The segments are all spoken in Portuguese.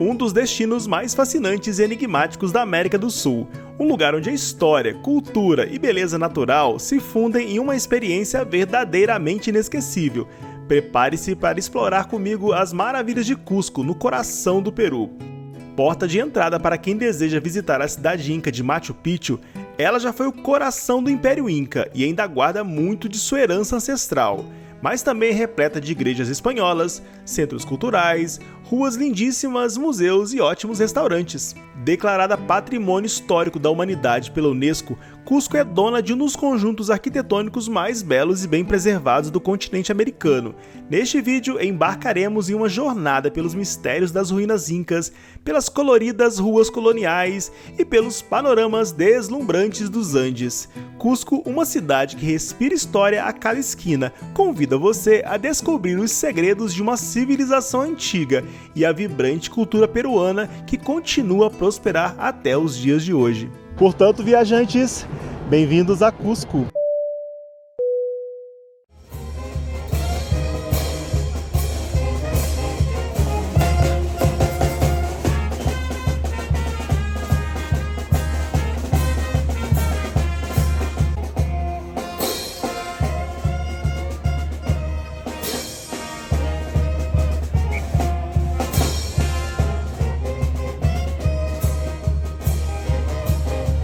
um dos destinos mais fascinantes e enigmáticos da América do Sul, um lugar onde a história, cultura e beleza natural se fundem em uma experiência verdadeiramente inesquecível. Prepare-se para explorar comigo as maravilhas de Cusco, no coração do Peru. Porta de entrada para quem deseja visitar a cidade inca de Machu Picchu, ela já foi o coração do Império Inca e ainda guarda muito de sua herança ancestral, mas também é repleta de igrejas espanholas, centros culturais, ruas lindíssimas, museus e ótimos restaurantes. Declarada Patrimônio Histórico da Humanidade pela Unesco, Cusco é dona de um dos conjuntos arquitetônicos mais belos e bem preservados do continente americano. Neste vídeo, embarcaremos em uma jornada pelos mistérios das ruínas incas, pelas coloridas ruas coloniais e pelos panoramas deslumbrantes dos Andes. Cusco, uma cidade que respira história a cada esquina, convida você a descobrir os segredos de uma civilização antiga e a vibrante cultura peruana que continua a prosperar até os dias de hoje. Portanto, viajantes, bem-vindos a Cusco!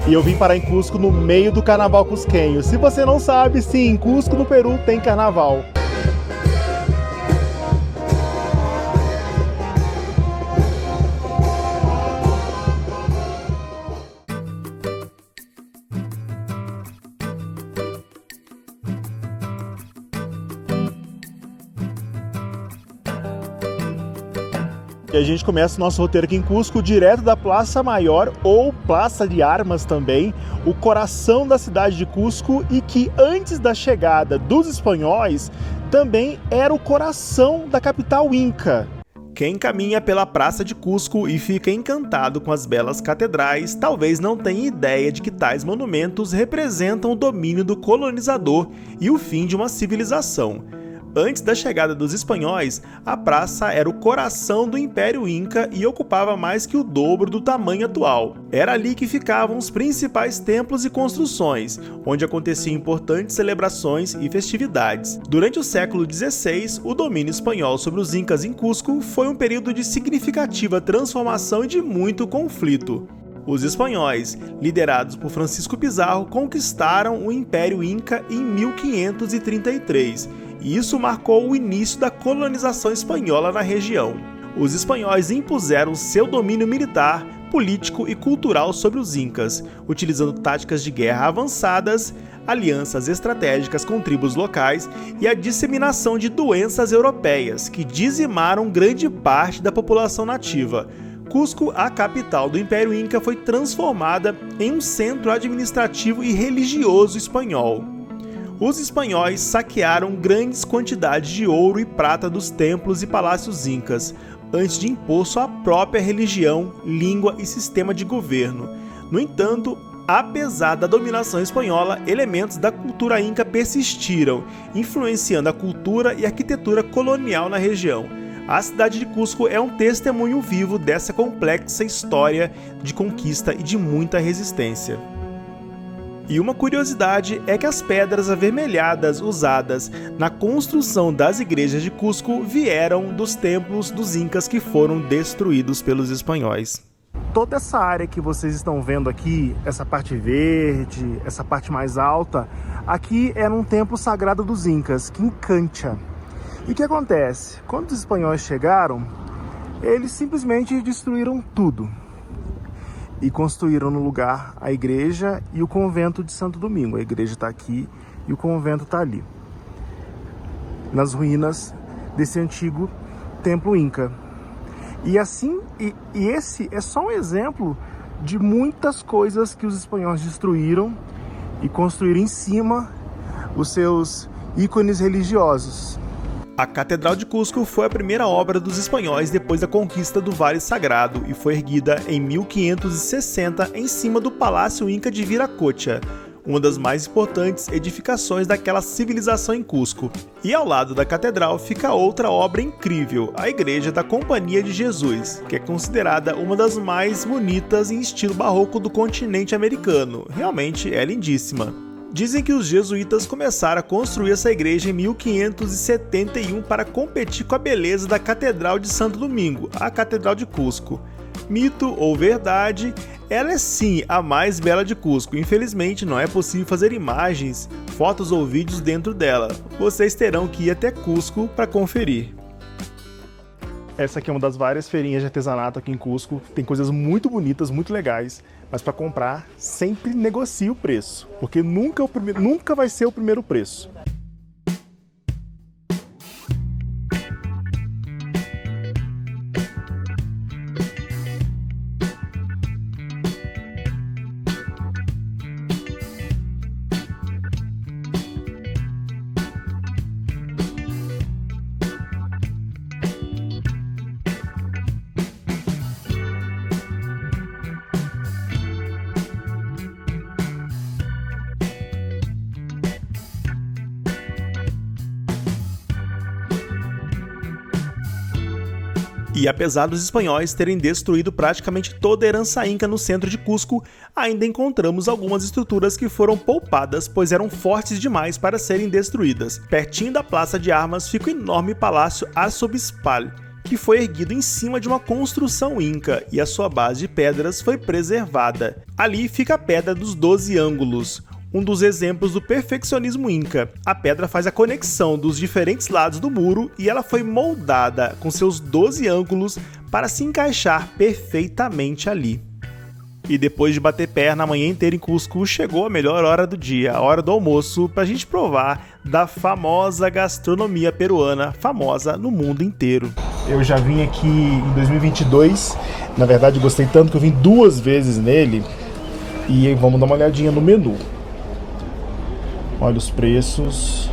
E eu vim parar em Cusco no meio do carnaval cusquenho. Se você não sabe, sim, em Cusco, no Peru, tem carnaval. E a gente começa o nosso roteiro aqui em Cusco, direto da Praça Maior, ou Praça de Armas também, o coração da cidade de Cusco, e que antes da chegada dos espanhóis, também era o coração da capital inca. Quem caminha pela Praça de Cusco e fica encantado com as belas catedrais, talvez não tenha ideia de que tais monumentos representam o domínio do colonizador e o fim de uma civilização. Antes da chegada dos espanhóis, a praça era o coração do Império Inca e ocupava mais que o dobro do tamanho atual. Era ali que ficavam os principais templos e construções, onde aconteciam importantes celebrações e festividades. Durante o século XVI, o domínio espanhol sobre os incas em Cusco foi um período de significativa transformação e de muito conflito. Os espanhóis, liderados por Francisco Pizarro, conquistaram o Império Inca em 1533, e isso marcou o início da colonização espanhola na região. Os espanhóis impuseram seu domínio militar, político e cultural sobre os incas, utilizando táticas de guerra avançadas, alianças estratégicas com tribos locais e a disseminação de doenças europeias, que dizimaram grande parte da população nativa. Cusco, a capital do Império Inca, foi transformada em um centro administrativo e religioso espanhol. Os espanhóis saquearam grandes quantidades de ouro e prata dos templos e palácios incas, antes de impor sua própria religião, língua e sistema de governo. No entanto, apesar da dominação espanhola, elementos da cultura inca persistiram, influenciando a cultura e arquitetura colonial na região. A cidade de Cusco é um testemunho vivo dessa complexa história de conquista e de muita resistência. E uma curiosidade é que as pedras avermelhadas usadas na construção das igrejas de Cusco vieram dos templos dos incas que foram destruídos pelos espanhóis. Toda essa área que vocês estão vendo aqui, essa parte verde, essa parte mais alta, aqui era um templo sagrado dos incas, Quincancha. E o que acontece? Quando os espanhóis chegaram, eles simplesmente destruíram tudo. E construíram no lugar a igreja e o convento de Santo Domingo. A igreja está aqui e o convento está ali, nas ruínas desse antigo templo inca. E assim, esse é só um exemplo de muitas coisas que os espanhóis destruíram e construíram em cima os seus ícones religiosos. A Catedral de Cusco foi a primeira obra dos espanhóis depois da conquista do Vale Sagrado e foi erguida em 1560 em cima do Palácio Inca de Viracocha, uma das mais importantes edificações daquela civilização em Cusco. E ao lado da catedral fica outra obra incrível, a Igreja da Companhia de Jesus, que é considerada uma das mais bonitas em estilo barroco do continente americano. Realmente é lindíssima. Dizem que os jesuítas começaram a construir essa igreja em 1571 para competir com a beleza da Catedral de Santo Domingo, a Catedral de Cusco. Mito ou verdade, ela é sim a mais bela de Cusco. Infelizmente não é possível fazer imagens, fotos ou vídeos dentro dela. Vocês terão que ir até Cusco para conferir. Essa aqui é uma das várias feirinhas de artesanato aqui em Cusco. Tem coisas muito bonitas, muito legais, mas para comprar sempre negocie o preço, porque nunca vai ser o primeiro preço. E apesar dos espanhóis terem destruído praticamente toda a herança inca no centro de Cusco, ainda encontramos algumas estruturas que foram poupadas, pois eram fortes demais para serem destruídas. Pertinho da Praça de Armas fica o enorme Palácio Arzobispal, que foi erguido em cima de uma construção inca e a sua base de pedras foi preservada. Ali fica a Pedra dos 12 Ângulos, um dos exemplos do perfeccionismo inca. A pedra faz a conexão dos diferentes lados do muro e ela foi moldada com seus 12 ângulos para se encaixar perfeitamente ali. E depois de bater perna a manhã inteira em Cusco, chegou a melhor hora do dia, a hora do almoço, para a gente provar da famosa gastronomia peruana, famosa no mundo inteiro. Eu já vim aqui em 2022, na verdade gostei tanto que eu vim 2 vezes nele, e vamos dar uma olhadinha no menu. Olha os preços.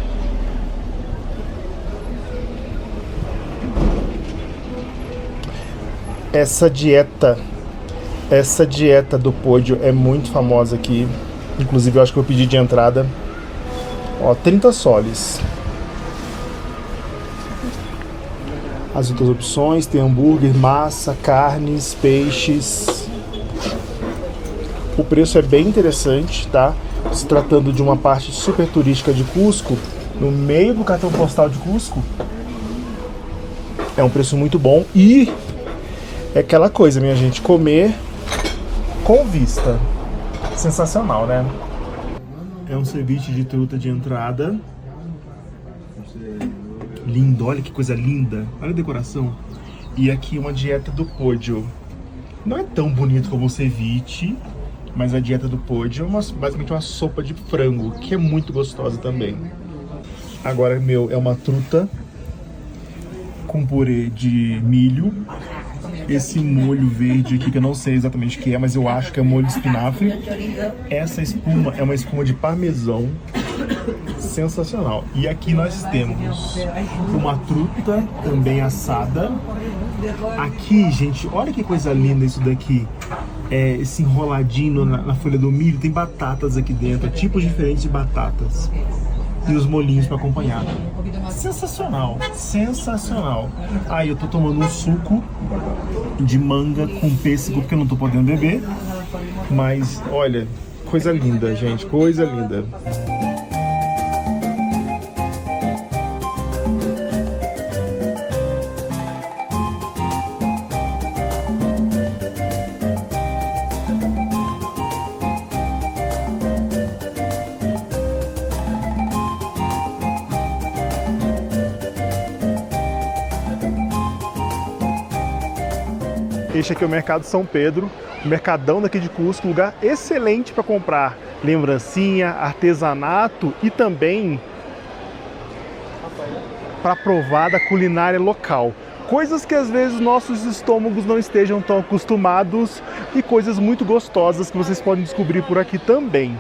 Essa dieta do pódio é muito famosa aqui. Inclusive eu acho que eu pedi de entrada. Ó, 30 soles. As outras opções tem hambúrguer, massa, carnes, peixes. O preço é bem interessante, tá? Se tratando de uma parte super turística de Cusco, no meio do cartão postal de Cusco, é um preço muito bom e é aquela coisa, minha gente, comer com vista. Sensacional, né? É um ceviche de truta de entrada. Lindo, olha que coisa linda. Olha a decoração. E aqui uma dieta do pódio. Não é tão bonito como o ceviche, mas a dieta do pódio é basicamente uma sopa de frango, que é muito gostosa também. Agora, é uma truta com purê de milho. Esse molho verde aqui, que eu não sei exatamente o que é, mas eu acho que é molho de espinafre. Essa espuma é uma espuma de parmesão. Sensacional. E aqui nós temos uma truta também assada. Aqui, gente, olha que coisa linda isso daqui. Esse enroladinho na folha do milho, tem batatas aqui dentro, tipos diferentes de batatas. E os molhinhos para acompanhar. Sensacional, sensacional. Aí eu tô tomando um suco de manga com pêssego, porque eu não tô podendo beber. Mas, olha, coisa linda, gente, coisa linda. Este aqui é o Mercado São Pedro, o mercadão daqui de Cusco, um lugar excelente para comprar lembrancinha, artesanato e também para provar da culinária local. Coisas que às vezes nossos estômagos não estejam tão acostumados e coisas muito gostosas que vocês podem descobrir por aqui também.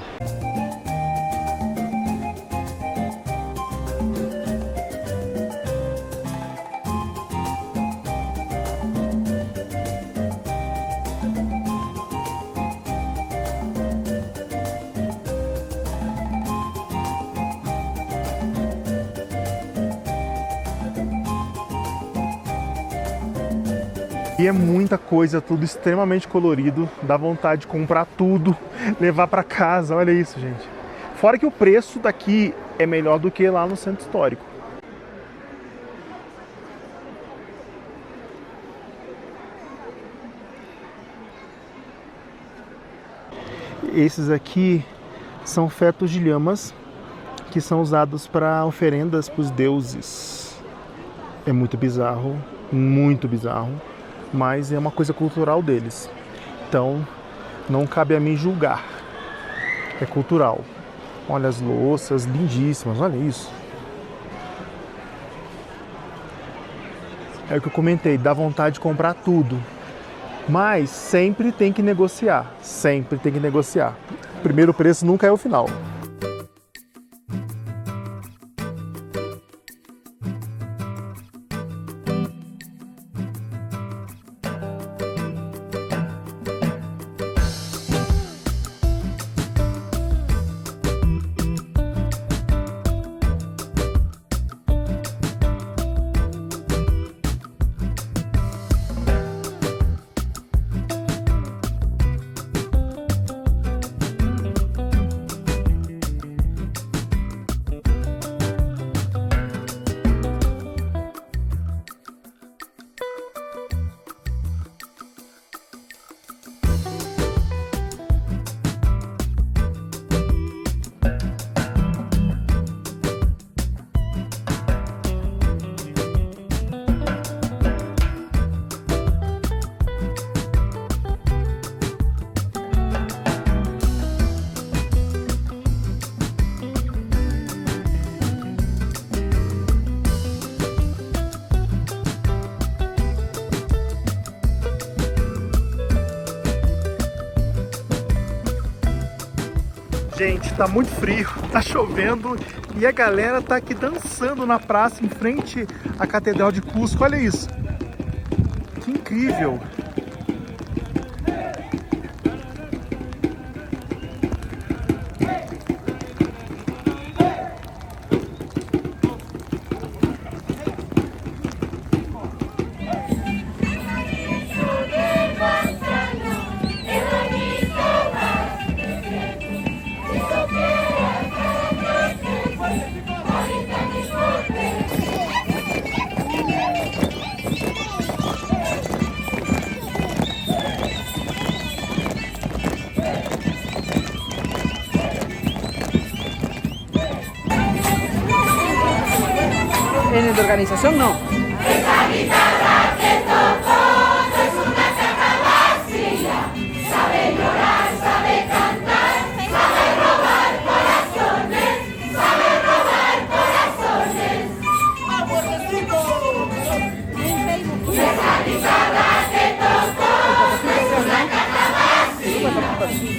E é muita coisa, tudo extremamente colorido, dá vontade de comprar tudo, levar para casa, olha isso, gente. Fora que o preço daqui é melhor do que lá no centro histórico. Esses aqui são fetos de lhamas que são usados para oferendas para os deuses. É muito bizarro, mas é uma coisa cultural deles. Então, não cabe a mim julgar. É cultural. Olha as louças, lindíssimas, olha isso. É o que eu comentei, dá vontade de comprar tudo. Mas sempre tem que negociar, sempre tem que negociar. O primeiro preço nunca é o final. Gente, tá muito frio, tá chovendo e a galera tá aqui dançando na praça em frente à Catedral de Cusco. Olha isso, que incrível! En el de organización no. Esa guitarra que tocó no es una caja vacía. Sabe llorar, sabe cantar, sabe robar corazones, sabe robar corazones. Y esa guitarra que tocó no es una caja vacía.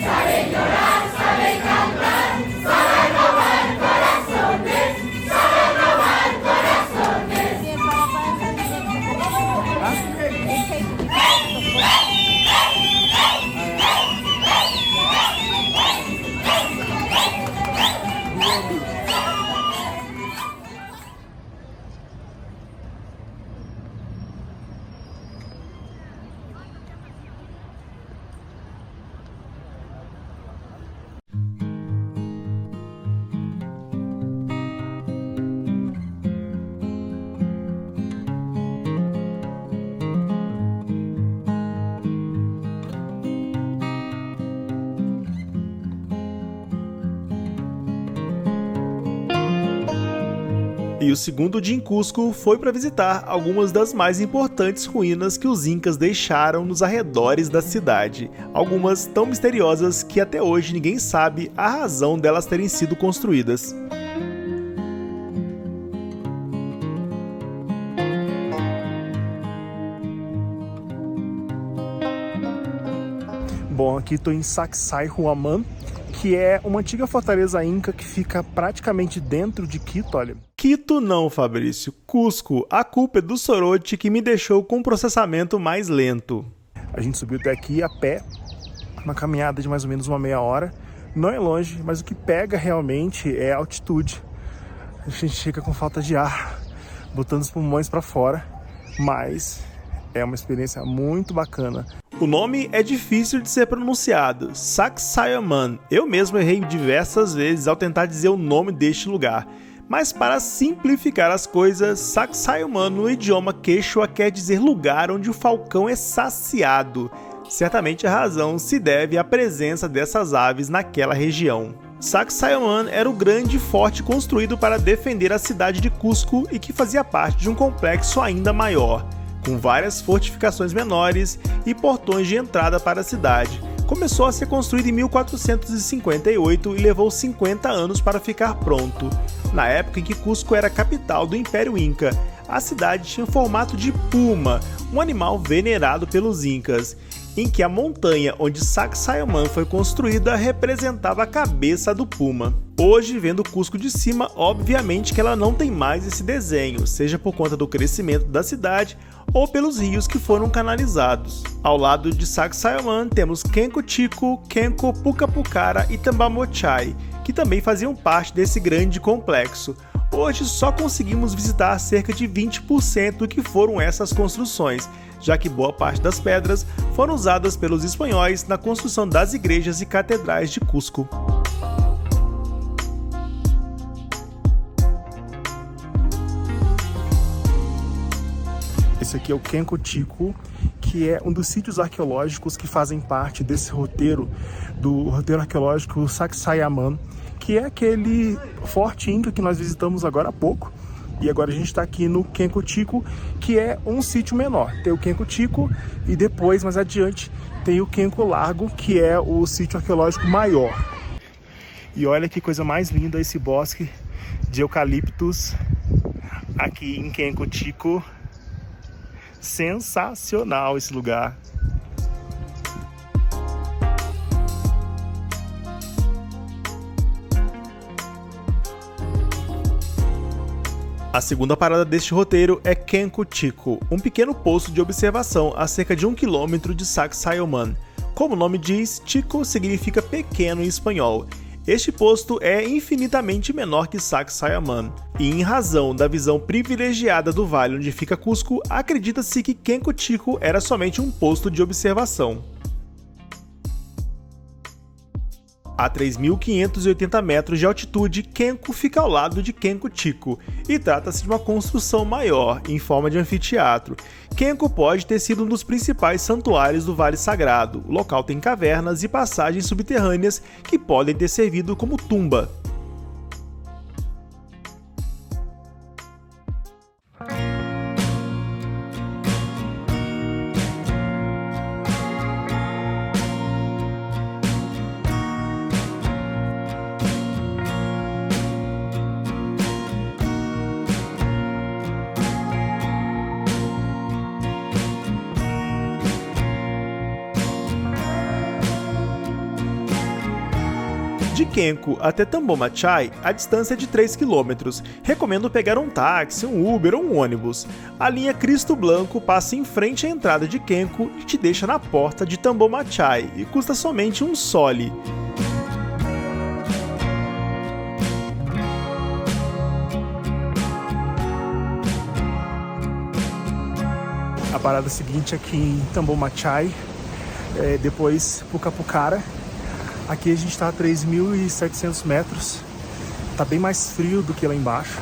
Sabe llorar, sabe cantar, sabe robar corazones, sabe robar corazones. E o segundo dia em Cusco foi para visitar algumas das mais importantes ruínas que os incas deixaram nos arredores da cidade, algumas tão misteriosas que até hoje ninguém sabe a razão delas terem sido construídas. Bom, aqui estou em Sacsayhuaman, que é uma antiga fortaleza inca que fica praticamente dentro de Quito, olha. Quito não, Fabrício. Cusco. A culpa é do Sorote que me deixou com um processamento mais lento. A gente subiu até aqui a pé, uma caminhada de mais ou menos uma meia hora. Não é longe, mas o que pega realmente é a altitude. A gente fica com falta de ar, botando os pulmões para fora, mas É uma experiência muito bacana. O nome é difícil de ser pronunciado, Sacsayhuaman. Eu mesmo errei diversas vezes ao tentar dizer o nome deste lugar. Mas para simplificar as coisas, Sacsayhuaman no idioma quechua quer dizer lugar onde o falcão é saciado. Certamente a razão se deve à presença dessas aves naquela região. Sacsayhuaman era o grande forte construído para defender a cidade de Cusco e que fazia parte de um complexo ainda maior, com várias fortificações menores e portões de entrada para a cidade. Começou a ser construído em 1458 e levou 50 anos para ficar pronto. Na época em que Cusco era capital do Império Inca, a cidade tinha o formato de puma, um animal venerado pelos incas, em que a montanha onde Sacsayhuaman foi construída representava a cabeça do puma. Hoje, vendo Cusco de cima, obviamente que ela não tem mais esse desenho, seja por conta do crescimento da cidade ou pelos rios que foram canalizados. Ao lado de Sacsayhuaman temos Qhenco Chico, Qhenco Pucapucara e Tambomachai, que também faziam parte desse grande complexo. Hoje só conseguimos visitar cerca de 20% do que foram essas construções, já que boa parte das pedras foram usadas pelos espanhóis na construção das igrejas e catedrais de Cusco. Esse aqui é o Qhenco Chico, que é um dos sítios arqueológicos que fazem parte desse roteiro, do roteiro arqueológico Sacsayhuaman, que é aquele forte inca que nós visitamos agora há pouco. E agora a gente está aqui no Qhenco Chico, que é um sítio menor. Tem o Qhenco Chico e depois, mais adiante, tem o Qhenco Largo, que é o sítio arqueológico maior. E olha que coisa mais linda esse bosque de eucaliptos aqui em Qhenco Chico. Sensacional esse lugar. A segunda parada deste roteiro é Qhenco Chico, um pequeno posto de observação a cerca de 1 km de Sacsayhuaman. Como o nome diz, Chico significa pequeno em espanhol. Este posto é infinitamente menor que Sacsayhuaman, e em razão da visão privilegiada do vale onde fica Cusco, acredita-se que Qhenco Chico era somente um posto de observação. A 3.580 metros de altitude, Qhenco fica ao lado de Qhenco Chico, e trata-se de uma construção maior, em forma de anfiteatro. Qhenco pode ter sido um dos principais santuários do Vale Sagrado. O local tem cavernas e passagens subterrâneas que podem ter servido como tumba. De Qhenco até Tambomachai, a distância é de 3 km. Recomendo pegar um táxi, um Uber ou um ônibus. A linha Cristo Blanco passa em frente à entrada de Qhenco e te deixa na porta de Tambomachai, e custa somente um soli. A parada seguinte aqui em Tambomachai, depois Pucapucara. Aqui a gente está a 3.700 metros, tá bem mais frio do que lá embaixo.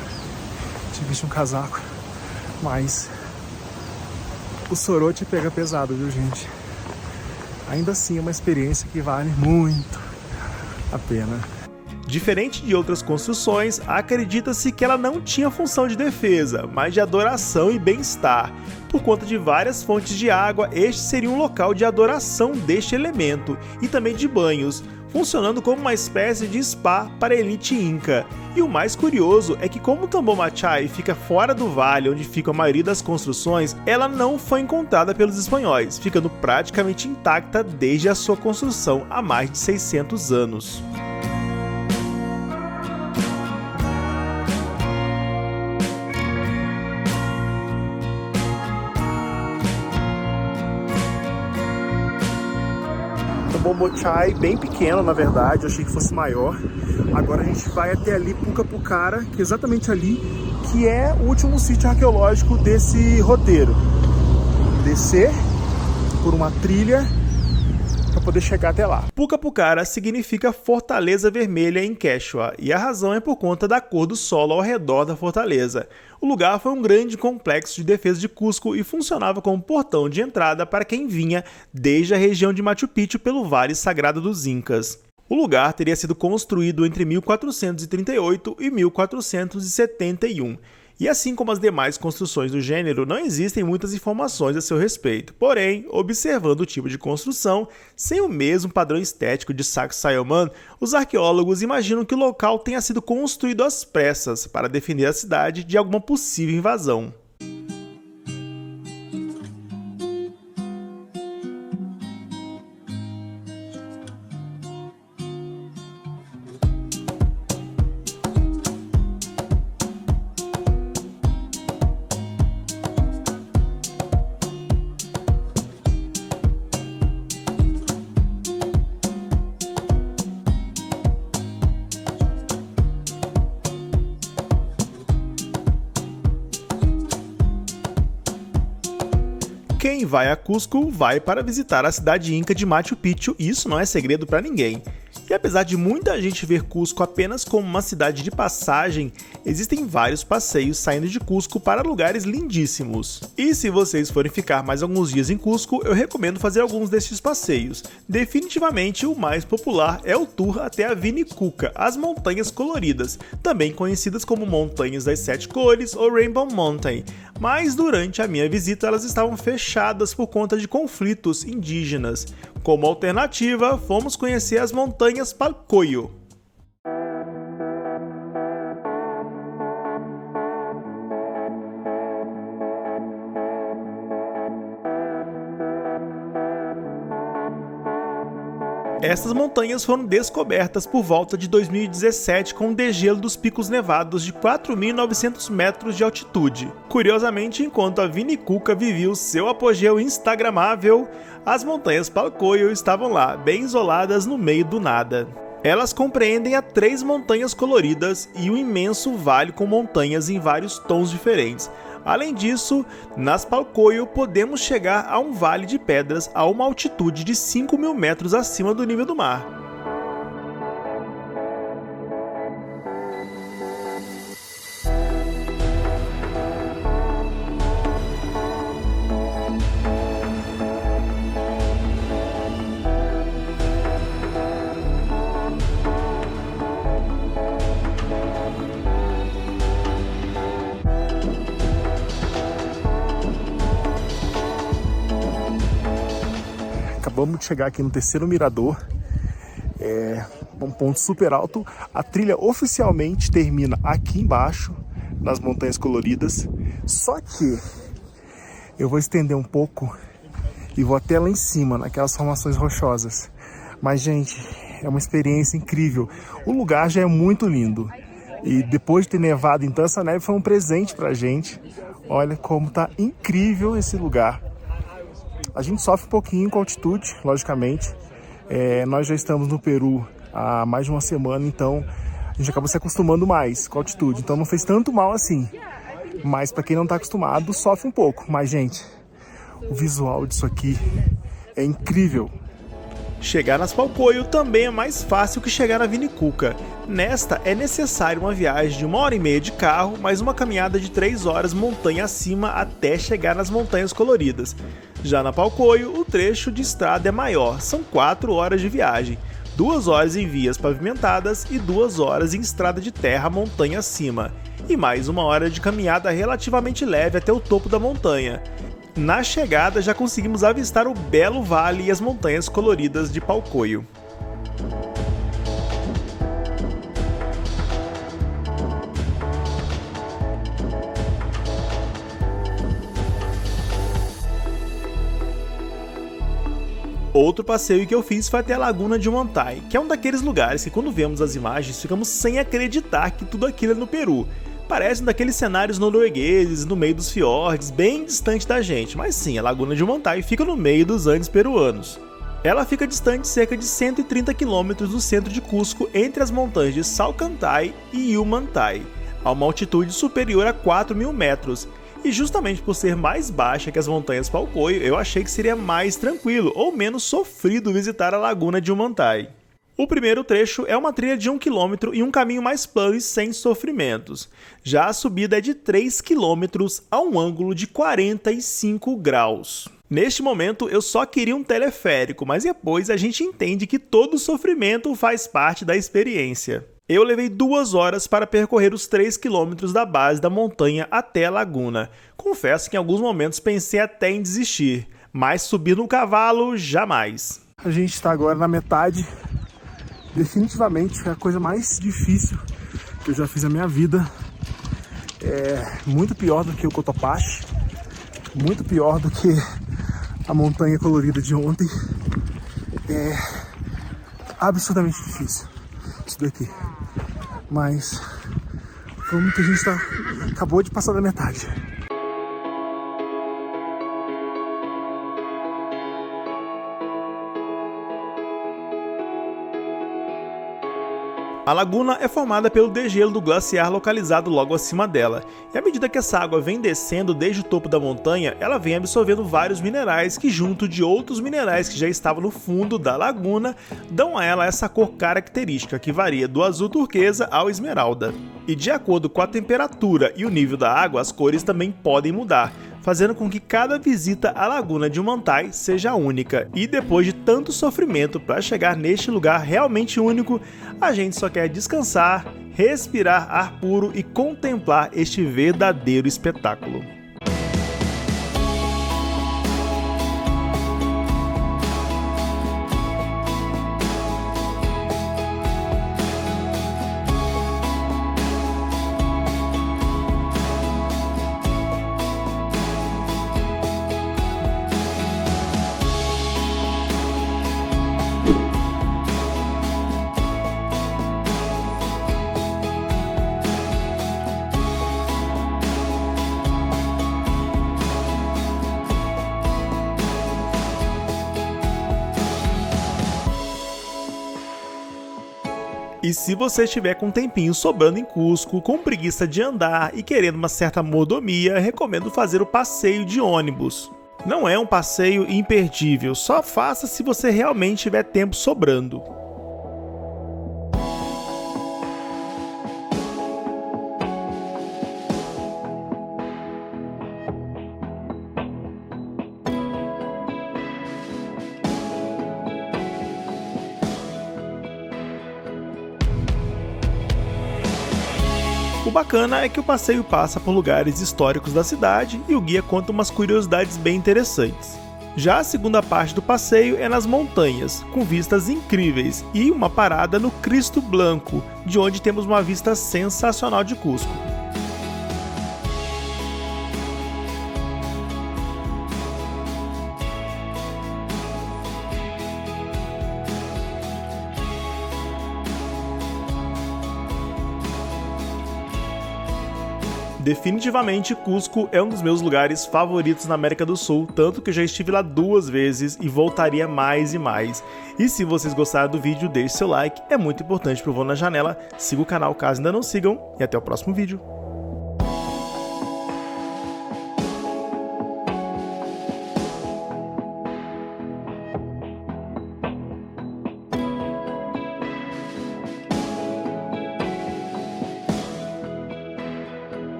Tive que vestir um casaco, mas o sorote pega pesado, viu, gente? Ainda assim é uma experiência que vale muito a pena. Diferente de outras construções, acredita-se que ela não tinha função de defesa, mas de adoração e bem-estar. Por conta de várias fontes de água, este seria um local de adoração deste elemento e também de banhos, funcionando como uma espécie de spa para a elite inca. E o mais curioso é que, como Tambomachai fica fora do vale onde fica a maioria das construções, ela não foi encontrada pelos espanhóis, ficando praticamente intacta desde a sua construção há mais de 600 anos. Tambomachai, bem pequeno na verdade, eu achei que fosse maior. Agora a gente vai até ali Pucapucara, que é exatamente ali, que é o último sítio arqueológico desse roteiro. descer por uma trilha para poder chegar até lá. Pucapucara significa Fortaleza Vermelha em Quechua, e a razão é por conta da cor do solo ao redor da fortaleza. O lugar foi um grande complexo de defesa de Cusco e funcionava como portão de entrada para quem vinha desde a região de Machu Picchu pelo Vale Sagrado dos Incas. O lugar teria sido construído entre 1438 e 1471. E assim como as demais construções do gênero, não existem muitas informações a seu respeito. Porém, observando o tipo de construção, sem o mesmo padrão estético de Sacsayhuaman, os arqueólogos imaginam que o local tenha sido construído às pressas para defender a cidade de alguma possível invasão. Quem vai a Cusco vai para visitar a cidade inca de Machu Picchu, e isso não é segredo para ninguém. E apesar de muita gente ver Cusco apenas como uma cidade de passagem, existem vários passeios saindo de Cusco para lugares lindíssimos. E se vocês forem ficar mais alguns dias em Cusco, eu recomendo fazer alguns desses passeios. Definitivamente o mais popular é o tour até a Vinicuca, as Montanhas Coloridas, também conhecidas como Montanhas das Sete Cores ou Rainbow Mountain. Mas durante a minha visita elas estavam fechadas por conta de conflitos indígenas. Como alternativa, fomos conhecer as Montanhas Palcoyo. Essas montanhas foram descobertas por volta de 2017 com o degelo dos picos nevados de 4.900 metros de altitude. Curiosamente, enquanto a Vinicuca vivia o seu apogeu instagramável, as montanhas Palcoyo estavam lá, bem isoladas no meio do nada. Elas compreendem a 3 montanhas coloridas e um imenso vale com montanhas em vários tons diferentes. Além disso, nas Palcoyo podemos chegar a um vale de pedras a uma altitude de 5.000 metros acima do nível do mar. Acabamos de chegar aqui no terceiro mirador, um ponto super alto. A trilha oficialmente termina aqui embaixo, nas Montanhas Coloridas, só que eu vou estender um pouco e vou até lá em cima, naquelas formações rochosas. Mas, gente, é uma experiência incrível. O lugar já é muito lindo e depois de ter nevado, então, essa neve foi um presente pra gente. Olha como tá incrível esse lugar. A gente sofre um pouquinho com a altitude, logicamente. Nós já estamos no Peru há mais de uma semana, então a gente acaba se acostumando mais com a altitude. Então não fez tanto mal assim. Mas para quem não está acostumado, sofre um pouco. Mas, gente, o visual disso aqui é incrível. Chegar nas Palcoyo também é mais fácil que chegar na Vinicuca. Nesta é necessário uma viagem de 1h30 de carro, mais uma caminhada de 3 horas montanha acima até chegar nas Montanhas Coloridas. Já na Palcoyo, o trecho de estrada é maior, são 4 horas de viagem, 2 horas em vias pavimentadas e 2 horas em estrada de terra montanha acima, e mais 1 hora de caminhada relativamente leve até o topo da montanha. Na chegada já conseguimos avistar o belo vale e as Montanhas Coloridas de Palcoyo. Outro passeio que eu fiz foi até a Laguna de Huantai, que é um daqueles lugares que quando vemos as imagens ficamos sem acreditar que tudo aquilo é no Peru. Parece um daqueles cenários noruegueses, no meio dos fiordes, bem distante da gente, mas sim, a Laguna de Huantai fica no meio dos Andes peruanos. Ela fica distante cerca de 130 km do centro de Cusco, entre as montanhas de Salcantay e Humantay, a uma altitude superior a 4.000 metros. E justamente por ser mais baixa que as montanhas Palcoyo, eu achei que seria mais tranquilo ou menos sofrido visitar a Laguna de Humantay. O primeiro trecho é uma trilha de 1 km e um caminho mais plano e sem sofrimentos. Já a subida é de 3 km a um ângulo de 45 graus. Neste momento eu só queria um teleférico, mas depois a gente entende que todo sofrimento faz parte da experiência. Eu levei 2 horas para percorrer os 3 km da base da montanha até a laguna. Confesso que em alguns momentos pensei até em desistir, mas subir no cavalo, jamais. A gente está agora na metade. Definitivamente é a coisa mais difícil que eu já fiz na minha vida. É muito pior do que o Cotopaxi, muito pior do que a montanha colorida de ontem. É absurdamente difícil isso daqui. Mas como que a gente acabou de passar da metade. A laguna é formada pelo degelo do glaciar localizado logo acima dela, e à medida que essa água vem descendo desde o topo da montanha, ela vem absorvendo vários minerais que, junto de outros minerais que já estavam no fundo da laguna, dão a ela essa cor característica que varia do azul turquesa ao esmeralda. E de acordo com a temperatura e o nível da água, as cores também podem mudar, fazendo com que cada visita à Laguna de Humantay seja única. E depois de tanto sofrimento para chegar neste lugar realmente único, a gente só quer descansar, respirar ar puro e contemplar este verdadeiro espetáculo. E se você estiver com um tempinho sobrando em Cusco, com preguiça de andar e querendo uma certa mordomia, recomendo fazer o passeio de ônibus. Não é um passeio imperdível, só faça se você realmente tiver tempo sobrando. O bacana é que o passeio passa por lugares históricos da cidade e o guia conta umas curiosidades bem interessantes. Já a segunda parte do passeio é nas montanhas, com vistas incríveis e uma parada no Cristo Blanco, de onde temos uma vista sensacional de Cusco. Definitivamente, Cusco é um dos meus lugares favoritos na América do Sul, tanto que eu já estive lá 2 vezes e voltaria mais e mais. E se vocês gostaram do vídeo, deixe seu like, é muito importante pro Voo na Janela, siga o canal caso ainda não sigam e até o próximo vídeo.